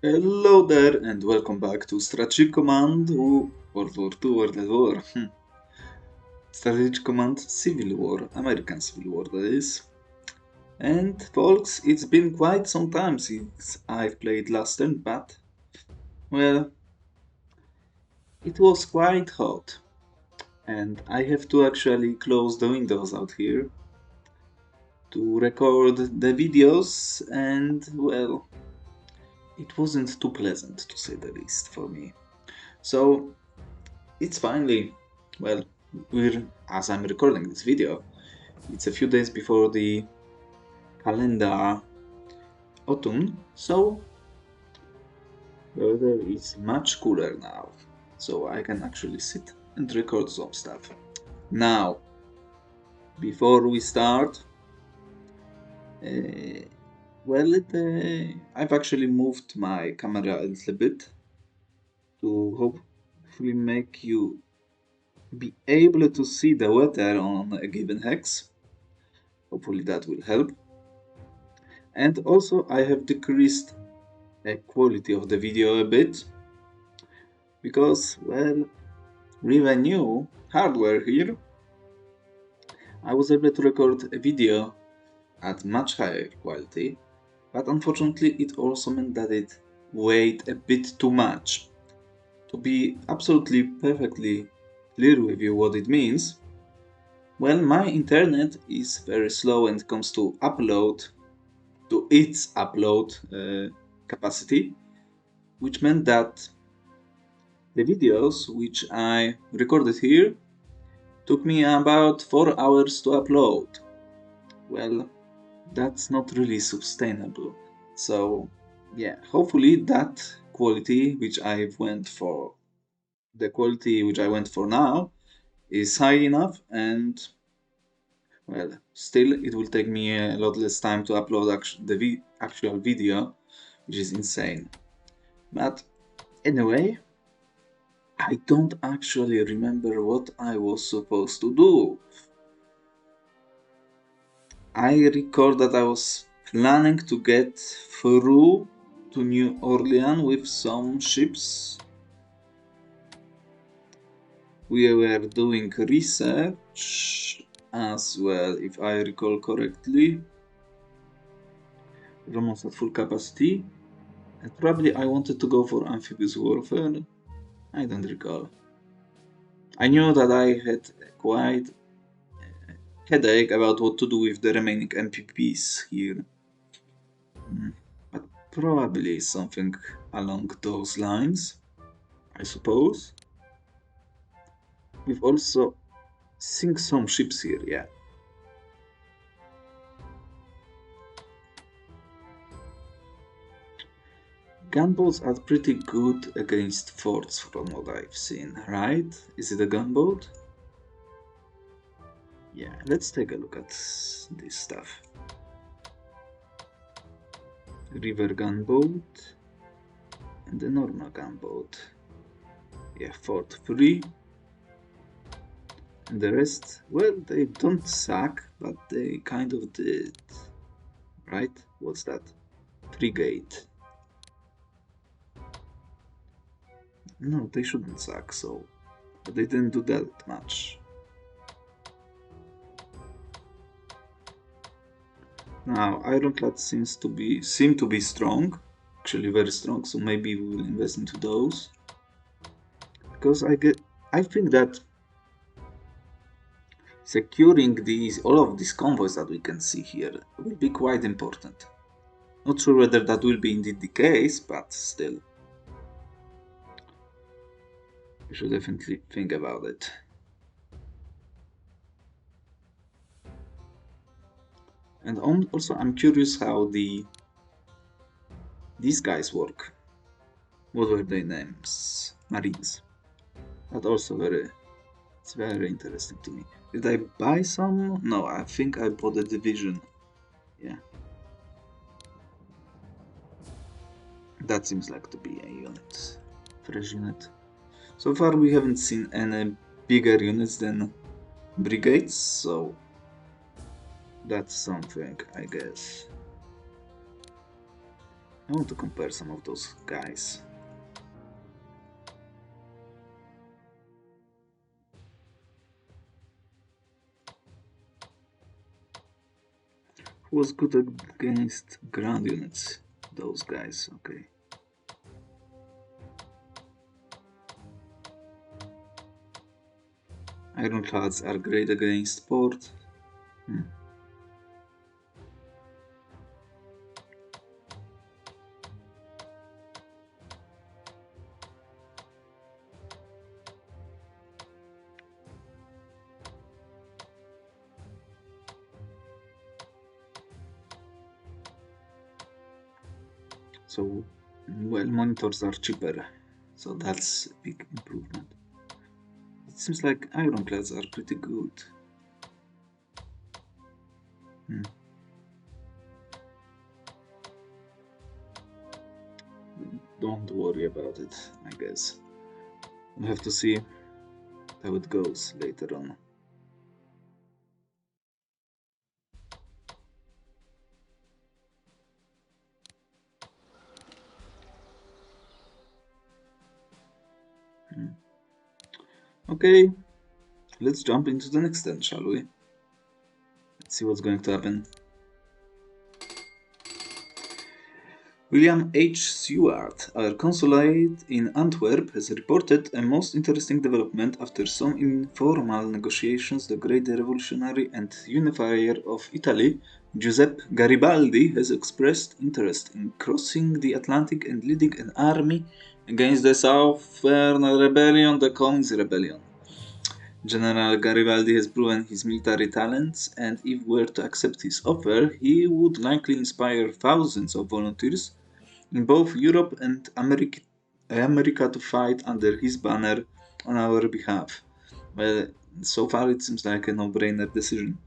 Hello there and welcome back to Strategic Command World War II, World at War. Strategic Command Civil War, American Civil War that is. And folks, it's been quite some time since I've played last turn, but well, it was quite hot. And I have to actually close the windows out here to record the videos and well, it wasn't too pleasant to say the least for me. So it's finally, well, as I'm recording this video, it's a few days before the calendar autumn, so the weather is much cooler now. So I can actually sit and record some stuff. Now, before we start, uh, I've actually moved my camera a little bit to hopefully make you be able to see the weather on a given hex. Hopefully that will help. And also I have decreased the quality of the video a bit because, well, with a new hardware here, I was able to record a video at much higher quality, but unfortunately it also meant that it weighed a bit too much. To be absolutely perfectly clear with you what it means, well, my internet is very slow when it comes to its upload capacity, which meant that the videos which I recorded here took me about 4 hours to upload. Well, that's not really sustainable. So, yeah, hopefully that quality which I went for, the quality which I went for now, is high enough and, well, still it will take me a lot less time to upload the actual video, which is insane. But anyway, I don't actually remember what I was supposed to do. I recall that I was planning to get through to New Orleans with some ships. We were doing research as well, if I recall correctly. Almost at full capacity. And probably I wanted to go for amphibious warfare. I don't recall. I knew that I had quite a headache about what to do with the remaining MPPs here. But probably something along those lines, I suppose. We've also seen some ships here, yeah. Gunboats are pretty good against forts from what I've seen, right? Is it a gunboat? Yeah, let's take a look at this stuff. River gunboat and a normal gunboat. Yeah, fort 3. And the rest, well, they don't suck, but they kind of did. Right? What's that? Frigate. No, they shouldn't suck, so. But they didn't do that much. Now, Ironclad seem to be strong, actually very strong, so maybe we will invest into those. Because I think that securing all of these convoys that we can see here will be quite important. Not sure whether that will be indeed the case, but still. We should definitely think about it. And also, I'm curious how these guys work. What were their names? Marines. That also it's very interesting to me. Did I buy some? No, I think I bought a division. Yeah. That seems like to be a unit. Fresh unit. So far we haven't seen any bigger units than brigades, so that's something, I guess. I want to compare some of those guys. Who was good against ground units? Those guys, okay. Ironclads are great against port. So, well, monitors are cheaper, so that's a big improvement. It seems like ironclads are pretty good. Don't worry about it, I guess. We'll have to see how it goes later on. Okay, let's jump into the next turn, shall we? Let's see what's going to happen. William H. Seward, our consulate in Antwerp, has reported a most interesting development after some informal negotiations. The great revolutionary and unifier of Italy, Giuseppe Garibaldi, has expressed interest in crossing the Atlantic and leading an army against the Southern Rebellion, the King's Rebellion. General Garibaldi has proven his military talents, and if were to accept his offer, he would likely inspire thousands of volunteers in both Europe and America to fight under his banner on our behalf. Well, so far it seems like a no-brainer decision.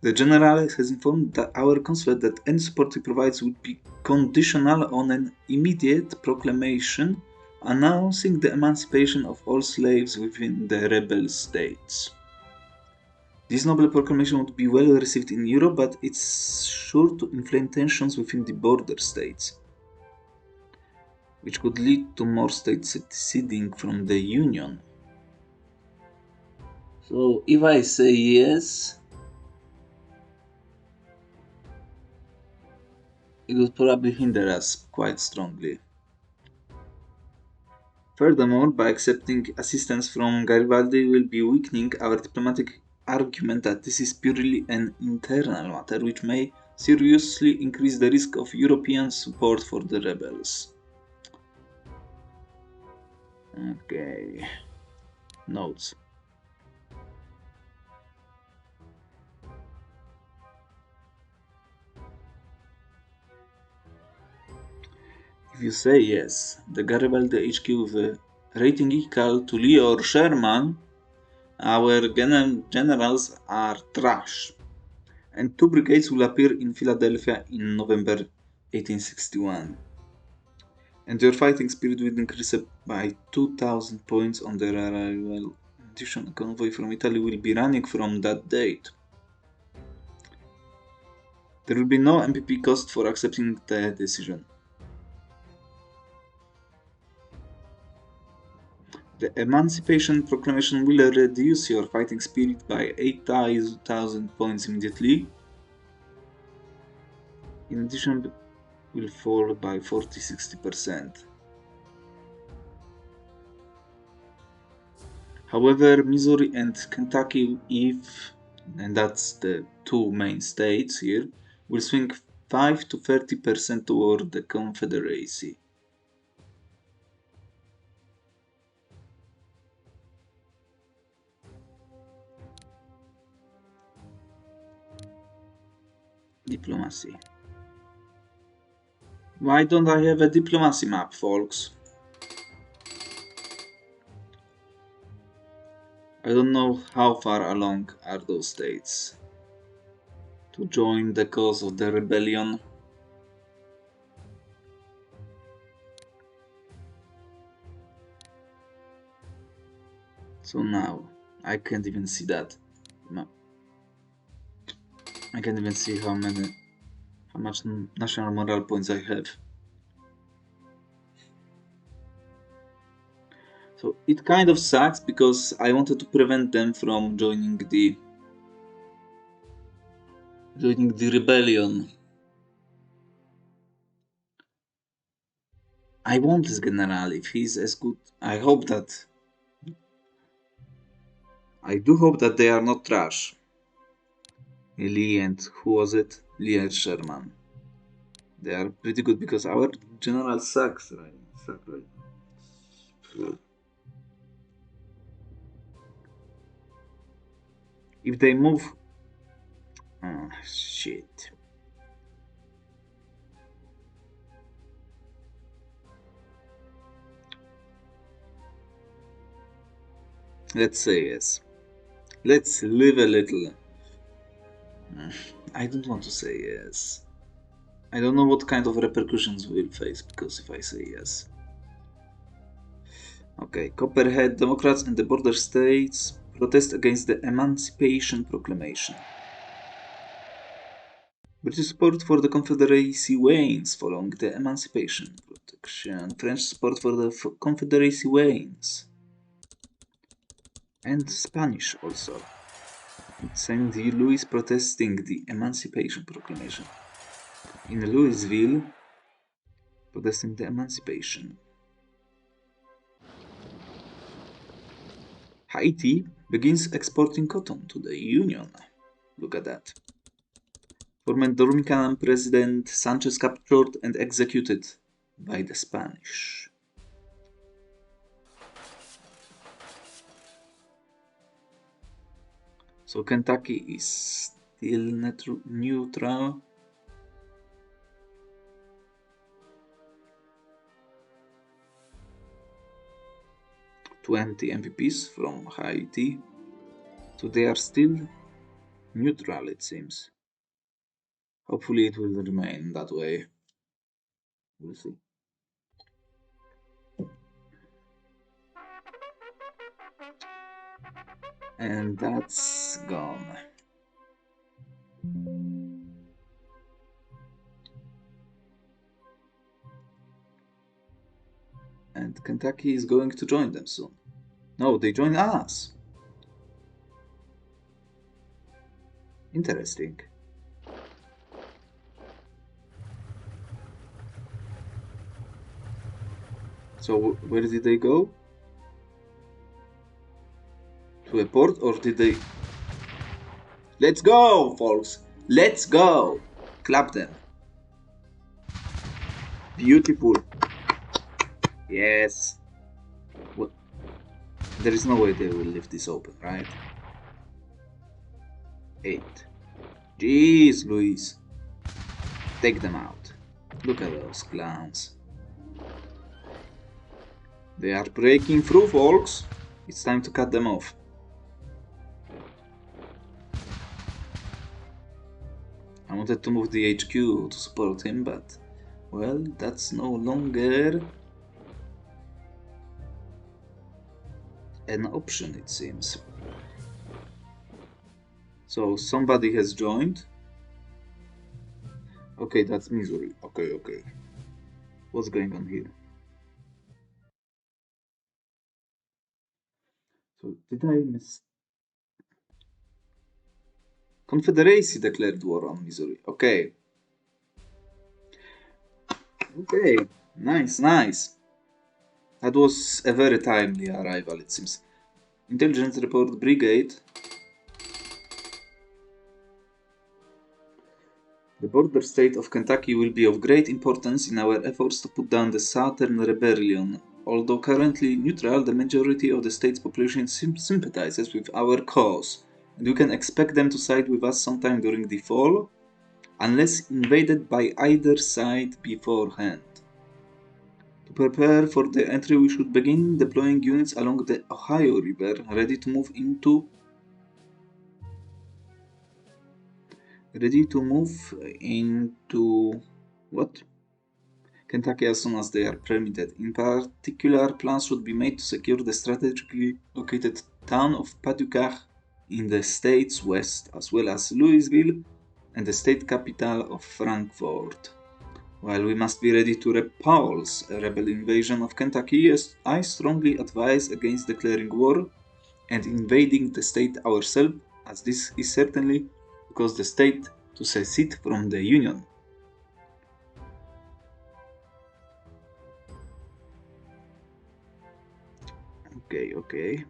The general has informed our consulate that any support he provides would be conditional on an immediate proclamation announcing the emancipation of all slaves within the rebel states. This noble proclamation would be well received in Europe, but it's sure to inflame tensions within the border states, which could lead to more states seceding from the Union. So, if I say yes, it would probably hinder us quite strongly. Furthermore, by accepting assistance from Garibaldi, will be weakening our diplomatic argument that this is purely an internal matter, which may seriously increase the risk of European support for the rebels. Okay. Notes. If you say yes, the Garibaldi HQ with a rating equal to Lee or Sherman, our generals are trash. And two brigades will appear in Philadelphia in November 1861. And your fighting spirit will increase by 2,000 points on their arrival. In addition, a convoy from Italy will be running from that date. There will be no MPP cost for accepting the decision. The Emancipation Proclamation will reduce your fighting spirit by 8,000 points immediately. In addition, will fall by 40-60%. However, Missouri and Kentucky, and that's the two main states here, will swing 5 to 30% toward the Confederacy. Diplomacy. Why don't I have a diplomacy map, folks? I don't know how far along are those states to join the cause of the rebellion. So now, I can't even see that. No. I can't even see how much national morale points I have. So it kind of sucks because I wanted to prevent them from joining the rebellion. I want this general if he's as good. I do hope that they are not trash. Lee and who was it? Lee and Sherman. They are pretty good because our general sucks right now. If they move... Oh, shit. Let's say yes. Let's live a little. I don't want to say yes. I don't know what kind of repercussions we'll face because if I say yes. Okay, Copperhead, Democrats and the border states protest against the Emancipation Proclamation. British support for the Confederacy wanes following the Emancipation Protection. French support for the Confederacy wanes. And Spanish also. St. Louis protesting the Emancipation Proclamation. In Louisville, protesting the Emancipation. Haiti begins exporting cotton to the Union. Look at that. Former Dominican President Sanchez captured and executed by the Spanish. So Kentucky is still neutral. $20 MVPs from Haiti. So they are still neutral, it seems. Hopefully it will remain that way. We'll see. And that's gone. And Kentucky is going to join them soon. No, they join us. Interesting. So where did they go? To a port or did they... Let's go, folks! Let's go! Clap them. Beautiful. Yes. What? There is no way they will leave this open, right? 8. Jeez, Luis. Take them out. Look at those clowns. They are breaking through, folks. It's time to cut them off. I wanted to move the HQ to support him, but... well, that's no longer... an option, it seems. So, somebody has joined. Okay, that's Missouri. Okay. What's going on here? So, did I miss... Confederacy declared war on Missouri. Okay. Nice. That was a very timely arrival, it seems. Intelligence report brigade. The border state of Kentucky will be of great importance in our efforts to put down the Southern Rebellion. Although currently neutral, the majority of the state's population sympathizes with our cause, and we can expect them to side with us sometime during the fall, unless invaded by either side beforehand. To prepare for the entry, we should begin deploying units along the Ohio River, ready to move into what? Kentucky as soon as they are permitted. In particular, plans should be made to secure the strategically located town of Paducah in the state's west, as well as Louisville and the state capital of Frankfort. While we must be ready to repulse a rebel invasion of Kentucky, yes, I strongly advise against declaring war and invading the state ourselves, as this is certainly because the state to secede from the Union. Okay.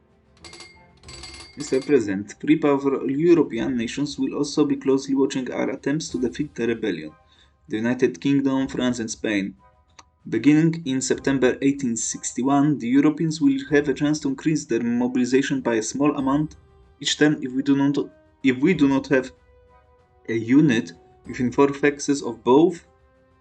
Mr. President, three powerful European nations will also be closely watching our attempts to defeat the rebellion: the United Kingdom, France, and Spain. Beginning in September 1861, the Europeans will have a chance to increase their mobilization by a small amount each time if we do not have a unit within 4 hexes of both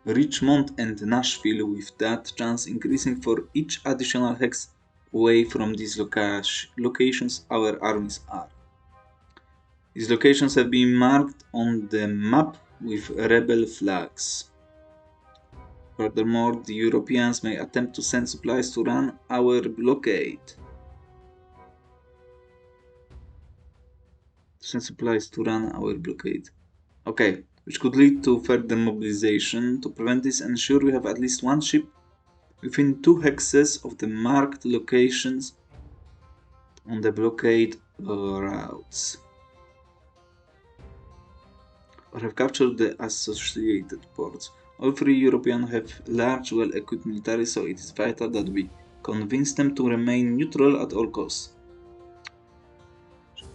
Richmond and Nashville, with that chance increasing for each additional hex away from these locations our armies are. These locations have been marked on the map with rebel flags. Furthermore, the Europeans may attempt to send supplies to run our blockade. Okay, which could lead to further mobilization. To prevent this, ensure we have at least one ship within 2 hexes of the marked locations on the blockade routes, or have captured the associated ports. All three Europeans have large, well-equipped military, so it is vital that we convince them to remain neutral at all costs.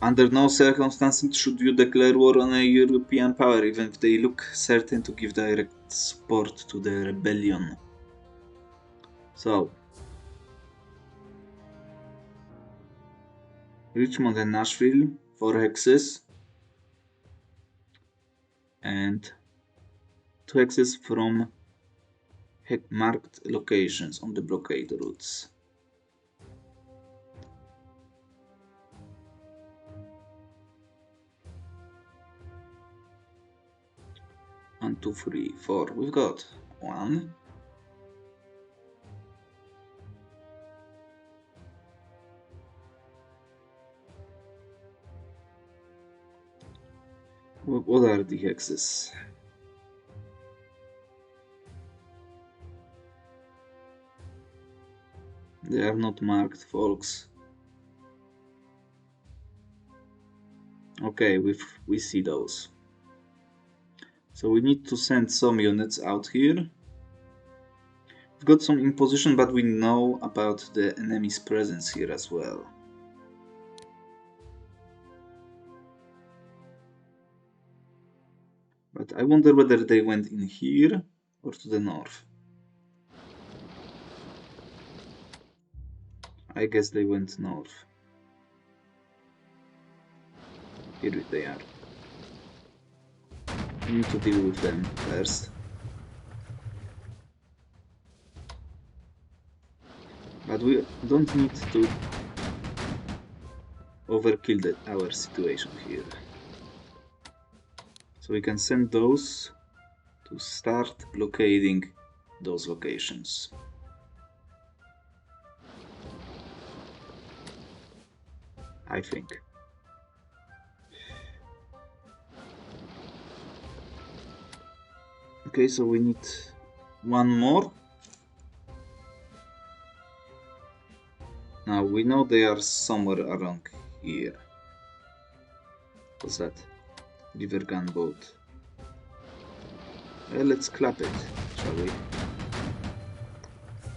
Under no circumstances should you declare war on a European power, even if they look certain to give direct support to the rebellion. So, Richmond and Nashville, 4 hexes, and 2 hexes from marked locations on the blockade routes. One, two, three, four. We've got one. What are the hexes? They are not marked, folks. Okay, we see those. So we need to send some units out here. We've got some in position, but we know about the enemy's presence here as well. But I wonder whether they went in here or to the north. I guess they went north. Here they are. We need to deal with them first. But we don't need to overkill our situation here. So we can send those to start blockading those locations. I think. Okay, so we need one more. Now we know they are somewhere around here. What's that? River gunboat. Well, let's clap it, shall we?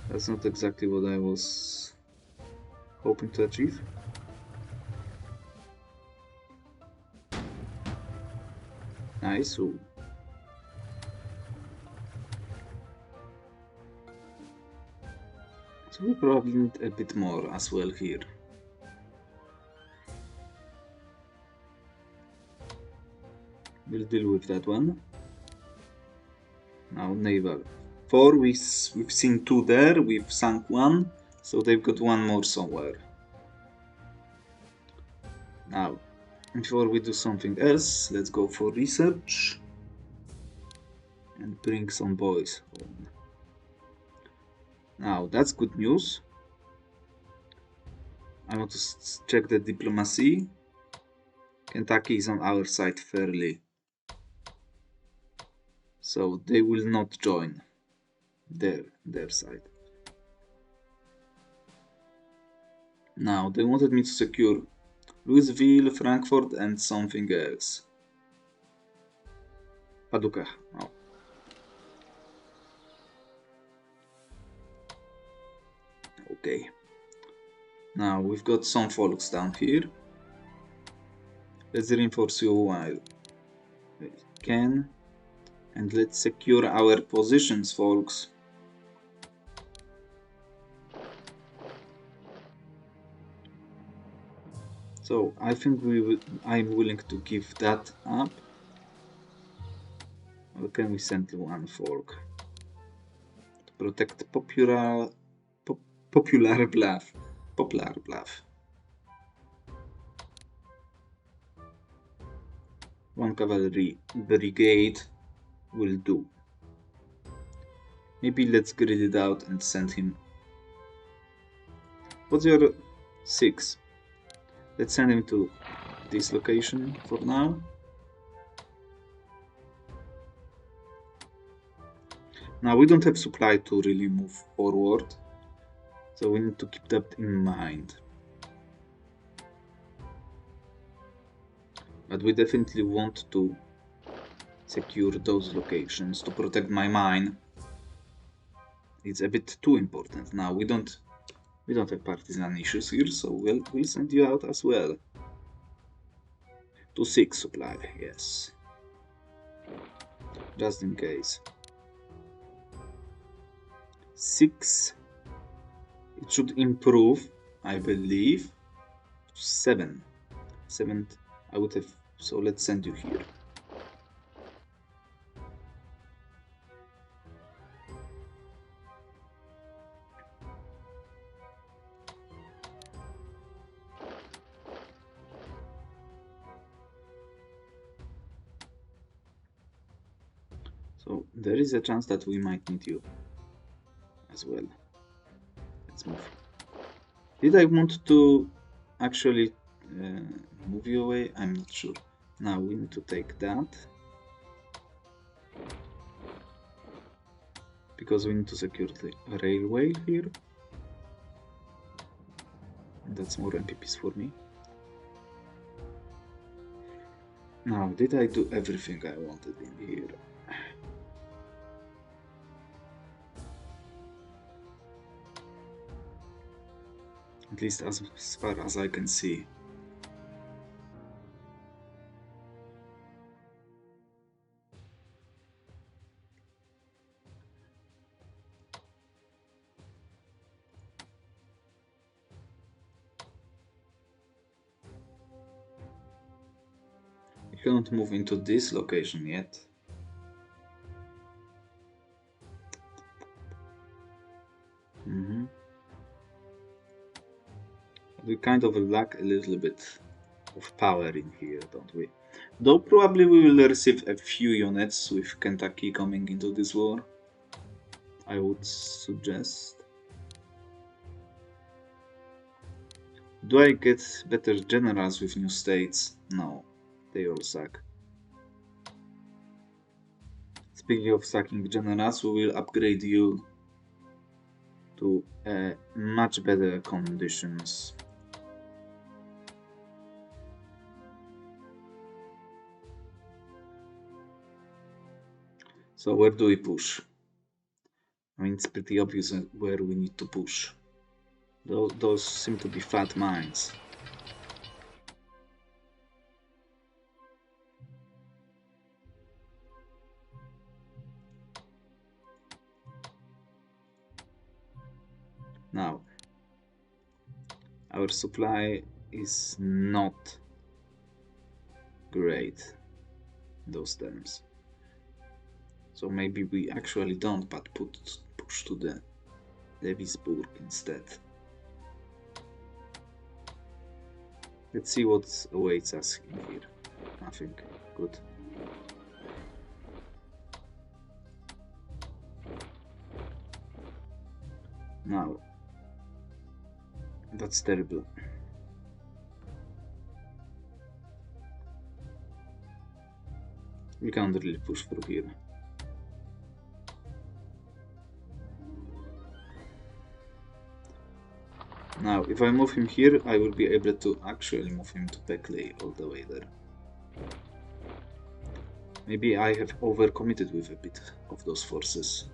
That's not exactly what I was hoping to achieve. Nice. Ooh. So we probably need a bit more as well here. We'll deal with that one. Now naval. 4, we've seen 2 there, we've sunk 1, so they've got 1 more somewhere. Now, before we do something else, let's go for research and bring some boys home. Now, that's good news. I want to check the diplomacy. Kentucky is on our side fairly So they will not join their side. Now they wanted me to secure Louisville, Frankfurt, and something else. Paducah. Oh. Okay. Now we've got some folks down here. Let's reinforce you while we can. And let's secure our positions, folks. So I think I'm willing to give that up. Or can we send one folk to protect popular bluff? Popular bluff. One cavalry brigade will do. Maybe let's grid it out and send him. What's your 6? Let's send him to this location for now. Now we don't have supply to really move forward, so we need to keep that in mind. But we definitely want to secure those locations to protect my mine. It's a bit too important. Now we don't have partisan issues here, so we'll send you out as well. To 6 supply, yes. Just in case. 6. It should improve, I believe. 7. 7 I would have, so let's send you here. So there is a chance that we might need you as well. Let's move. Did I want to actually move you away? I'm not sure. Now we need to take that. Because we need to secure the railway here. That's more MPPs for me. Now, did I do everything I wanted in here? At least as far as I can see. We cannot move into this location yet. We kind of lack a little bit of power in here, don't we? Though probably we will receive a few units with Kentucky coming into this war, I would suggest. Do I get better generals with new states? No, they all suck. Speaking of sucking generals, we will upgrade you to much better conditions. So where do we push? I mean, it's pretty obvious where we need to push. Those seem to be flat mines. Now, our supply is not great in those terms. So maybe we actually don't, but push to the Lewisburg instead. Let's see what awaits us in here. Nothing. Good. Now, that's terrible. We can't really push through here. Now, if I move him here, I will be able to actually move him to Beckley all the way there. Maybe I have overcommitted with a bit of those forces.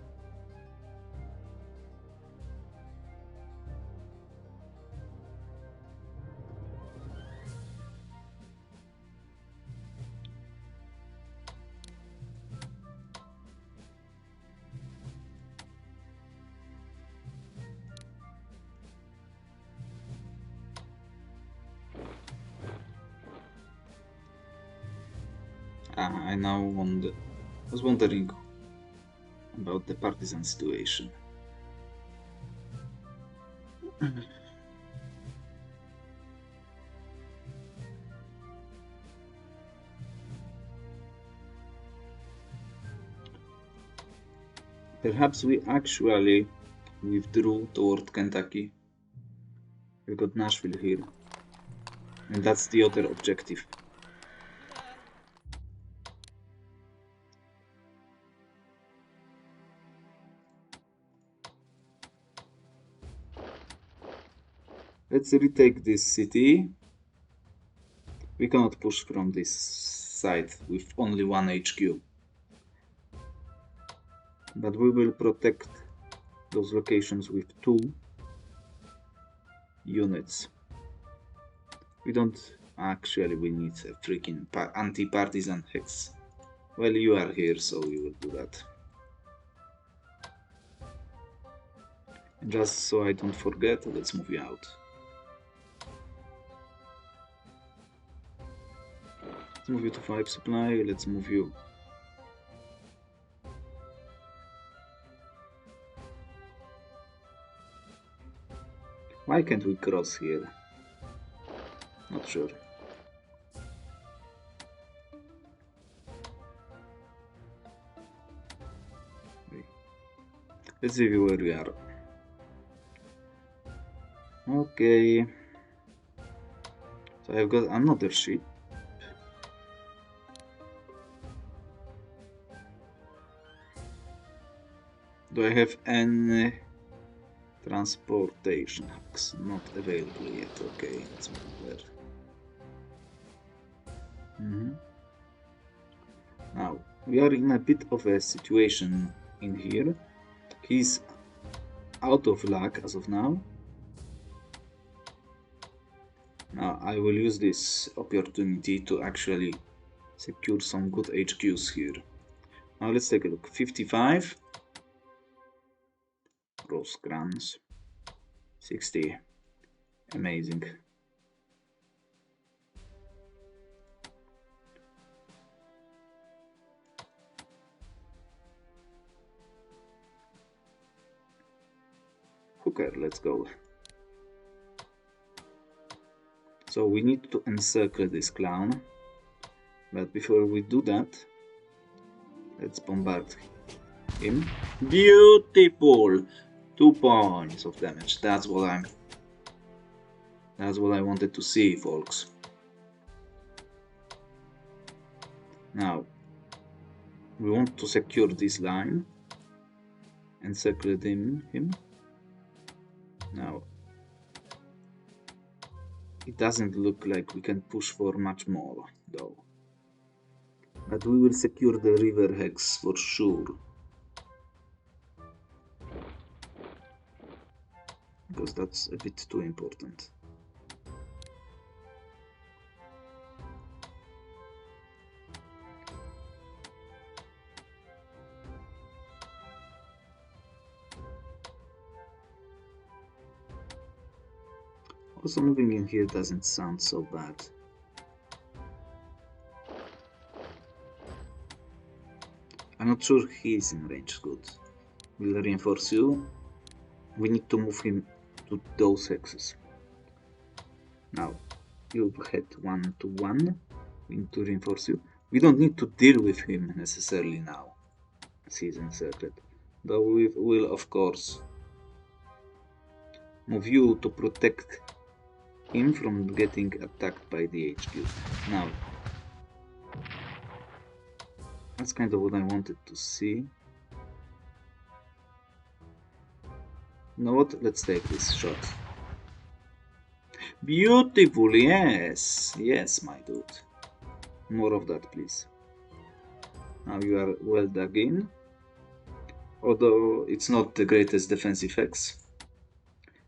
I now was wondering about the partisan situation. Perhaps we actually withdrew toward Kentucky. We've got Nashville here. And that's the other objective. Let's retake this city. We cannot push from this side with only one HQ. But we will protect those locations with 2 units. We don't actually, we need a freaking anti-partisan hex. Well, you are here, so we will do that. And just so I don't forget, let's move you out. Let's move you to 5 supply, let's move you. Why can't we cross here? Not sure. Let's see where we are. Okay. So I've got another ship. Do I have any transportation hacks? Not available yet. Okay, let's move there. Now, we are in a bit of a situation in here. He's out of luck as of now. Now, I will use this opportunity to actually secure some good HQs here. Now, let's take a look. 55. Rosecrans. 60. Amazing. Hooker, let's go. So we need to encircle this clown. But before we do that, let's bombard him. Beautiful! 2 points of damage. That's what I wanted to see, folks. Now, we want to secure this line. Encircle him. Now, it doesn't look like we can push for much more, though. But we will secure the river hex for sure. Because that's a bit too important. Also, moving in here doesn't sound so bad. I'm not sure he is in range. Good. We'll reinforce you. We need to move him to those hexes. Now, you head 1 to 1. We need to reinforce you. We don't need to deal with him necessarily now, as he's encircled. Though we will, of course, move you to protect him from getting attacked by the HQ. Now, that's kind of what I wanted to see. You know what? Let's take this shot. Beautiful, yes. Yes, my dude. More of that, please. Now you are well dug in. Although it's not the greatest defensive X.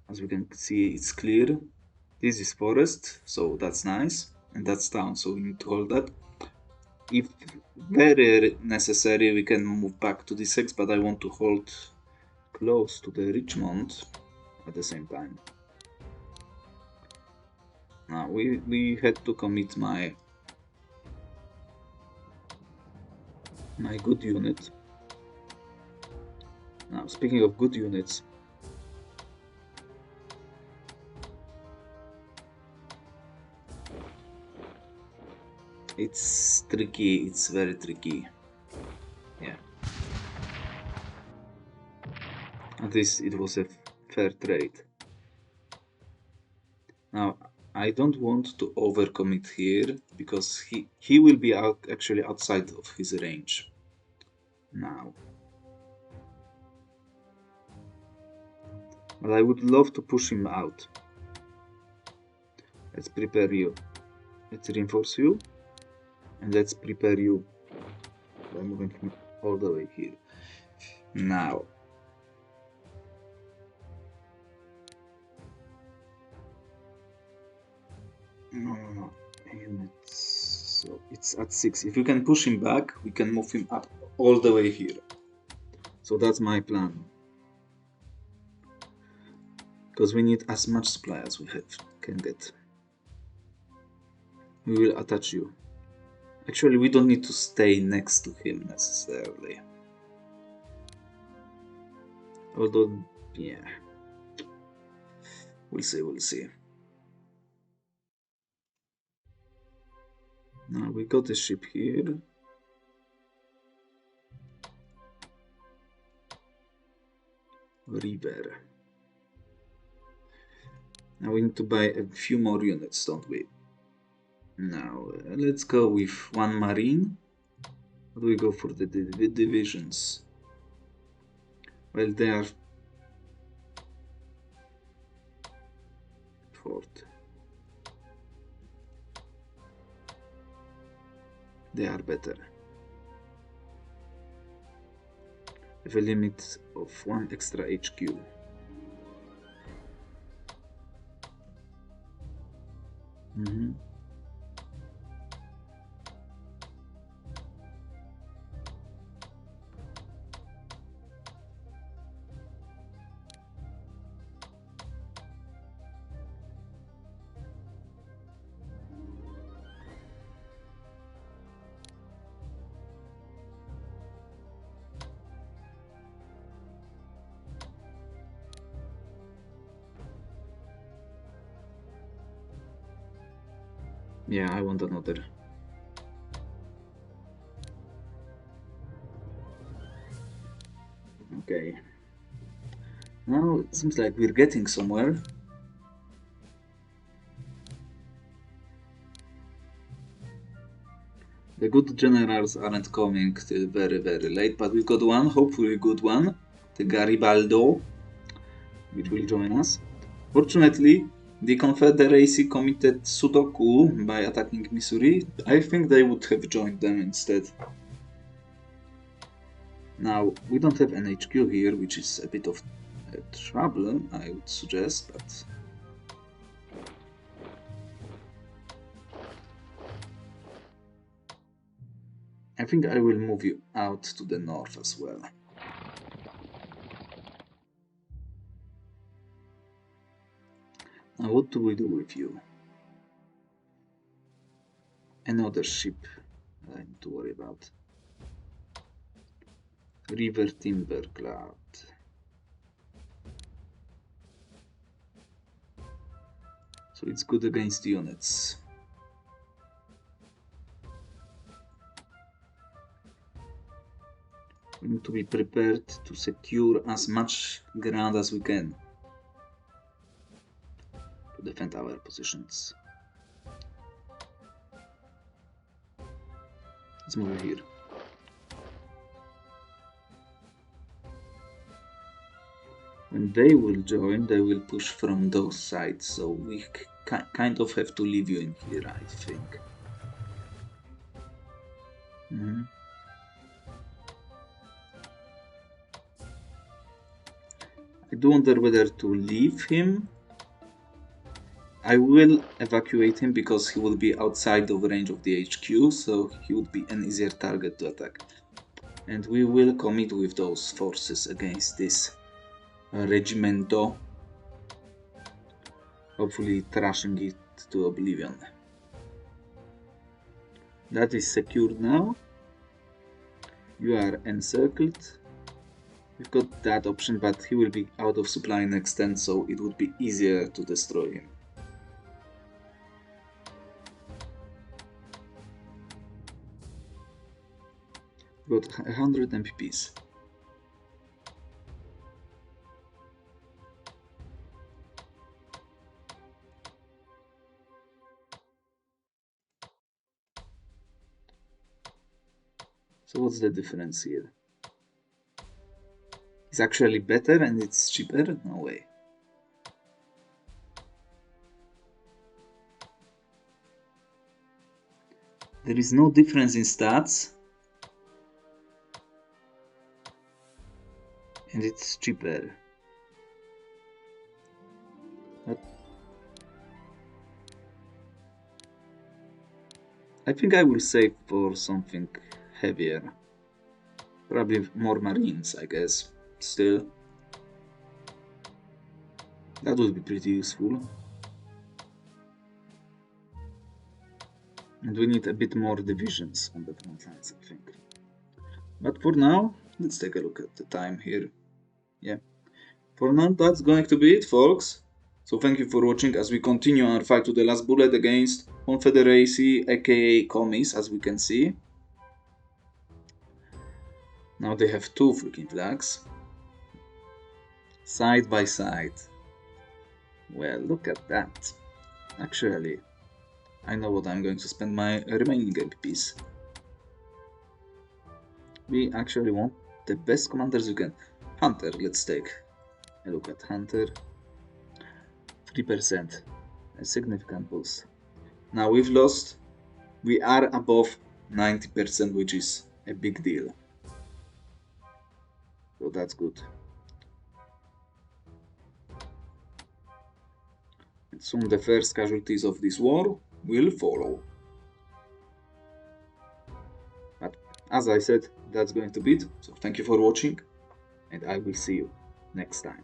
As we can see, it's clear. This is forest, so that's nice. And that's town, so we need to hold that. If very necessary, we can move back to this X, but I want to hold close to the Richmond at the same time. Now we had to commit my good unit. Now speaking of good units, it's tricky, it's very tricky. Yeah. At least it was a fair trade. Now I don't want to overcommit here because he will be actually outside of his range. Now. But I would love to push him out. Let's prepare you. Let's reinforce you. And let's prepare you by moving him all the way here. Now. No. Units. So it's at 6. If you can push him back, we can move him up all the way here. So that's my plan. Because we need as much supply as we can get. We will attach you. Actually, we don't need to stay next to him necessarily. Although, yeah. We'll see. Now we got a ship here. River. Now we need to buy a few more units, don't we? Now let's go with one marine. What do we go for the divisions? Well, they are fourth. They are better. With a limit of 1 extra HQ. Yeah, I want another. Okay. Now it seems like we're getting somewhere. The good generals aren't coming till very, very late, but we've got one, hopefully good one. The Garibaldo, which will join us. Fortunately, the Confederacy committed Sudoku by attacking Missouri. I think they would have joined them instead. Now, we don't have an HQ here, which is a bit of trouble, I would suggest, but... I think I will move you out to the north as well. Now, what do we do with you? Another ship I need to worry about. River Timber Cloud. So it's good against units. We need to be prepared to secure as much ground as we can to defend our positions. Let's move here. When they will join, they will push from those sides, so we kind of have to leave you in here, I think. I do wonder whether to leave him. I will evacuate him because he will be outside of range of the HQ, so he would be an easier target to attack. And we will commit with those forces against this regimento, hopefully trashing it to oblivion. That is secured now. You are encircled. We've got that option, but he will be out of supply next turn, so it would be easier to destroy him. Got 100 MPPs. So what's the difference here? It's actually better and it's cheaper? No way. There is no difference in stats. And it's cheaper. But I think I will save for something heavier. Probably more marines, I guess. Still. That would be pretty useful. And we need a bit more divisions on the front lines, I think. But for now, let's take a look at the time here. Yeah. For now, that's going to be it, folks. So thank you for watching as we continue our fight to the last bullet against Confederacy, aka commies, as we can see. Now they have two freaking flags. Side by side. Well, look at that. Actually, I know what I'm going to spend my remaining MPPs. We actually want the best commanders you can. Hunter, let's take a look at Hunter. 3%. A significant boost. Now we've lost. We are above 90%, which is a big deal. So that's good. And soon the first casualties of this war will follow. But as I said, that's going to be it. So thank you for watching, and I will see you next time.